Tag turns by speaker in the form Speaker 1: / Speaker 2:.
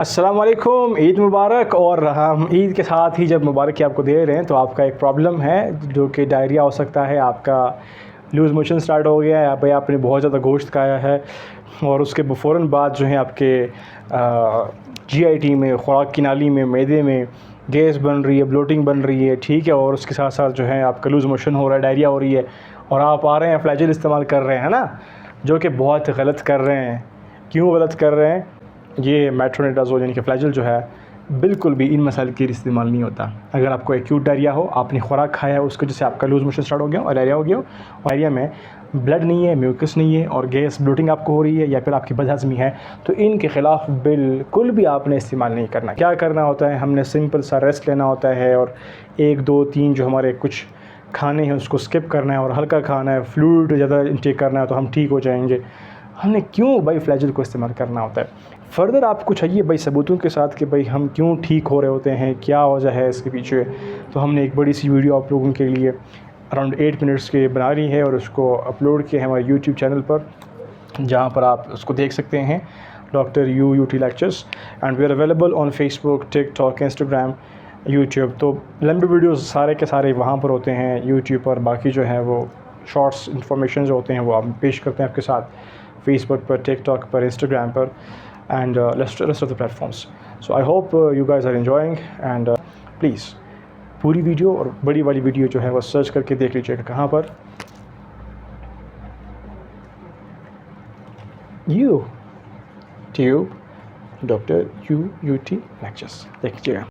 Speaker 1: अस्सलाम वालेकुम, ईद मुबारक। और हम ईद के साथ ही जब मुबारक आपको दे रहे हैं तो आपका एक प्रॉब्लम है जो कि डायरिया हो सकता है, आपका लूज़ मोशन स्टार्ट हो गया है, या भाई आपने बहुत ज़्यादा गोश्त खाया है और उसके फ़ौरन बाद जो है आपके जीआईटी में, खुराक की नाली में, मैदे में गैस बन रही है, ब्लोटिंग बन रही है, ठीक है। और उसके साथ साथ जो है आपका लूज़ मोशन हो रहा है, डायरिया हो रही है, और आप आ रहे हैं फ्लैजिल इस्तेमाल कर रहे हैं ना, जो कि बहुत गलत कर रहे हैं। क्यों गलत कर रहे हैं? ये मेट्रोनिडाज़ोल यानी कि फ्लैजिल जो है बिल्कुल भी इन मसाइल के लिए इस्तेमाल नहीं होता। अगर आपको एक्यूट डायरिया हो, आपने खुराक खाया है, उसकी वजह से आपका लूज़ मोशन स्टार्ट हो गया और डायरिया हो गया, और डायरिया में ब्लड नहीं है, म्यूकस नहीं है और गैस ब्लोटिंग आपको हो रही है या फिर आपकी बदहज़मी है, तो इनके ख़िलाफ़ बिल्कुल भी आपने इस्तेमाल नहीं करना। क्या करना होता है, हमने सिंपल सा रेस्ट लेना होता है और 1 2 3 जो हमारे कुछ खाने हैं उसको स्किप करना है और हल्का खाना है, फ्लूइड ज़्यादा इंटेक करना है तो हम ठीक हो जाएंगे। हमने क्यों भाई फ्लैजिल को इस्तेमाल करना होता है? फ़र्दर आप कुछ आइए भाई सबूतों के साथ कि भाई हम क्यों ठीक हो रहे होते हैं, क्या वजह है इसके पीछे। तो हमने एक बड़ी सी वीडियो आप लोगों के लिए अराउंड 8 मिनट्स के बना रही है और उसको अपलोड किया है हमारे यूट्यूब चैनल पर, जहाँ पर आप उसको देख सकते हैं, doctor UT lectures. And we are available on Facebook, TikTok, Instagram, YouTube. तो लंबे वीडियोज़ सारे के सारे वहाँ पर होते हैं यूट्यूब पर। बाकी जो है वो शॉर्ट्स इन्फॉर्मेशन जो होते हैं वो हम पेश करते हैं आपके साथ फेसबुक पर, टिकटॉक पर, इंस्टाग्राम पर, and rest of the platforms. So I hope you guys are enjoying, and please पूरी वीडियो और बड़ी वाली वीडियो जो है वो सर्च करके देख लीजिएगा। कहाँ पर? YouTube डॉक्टर यूटी लेक्चर्स देख लीजिएगा।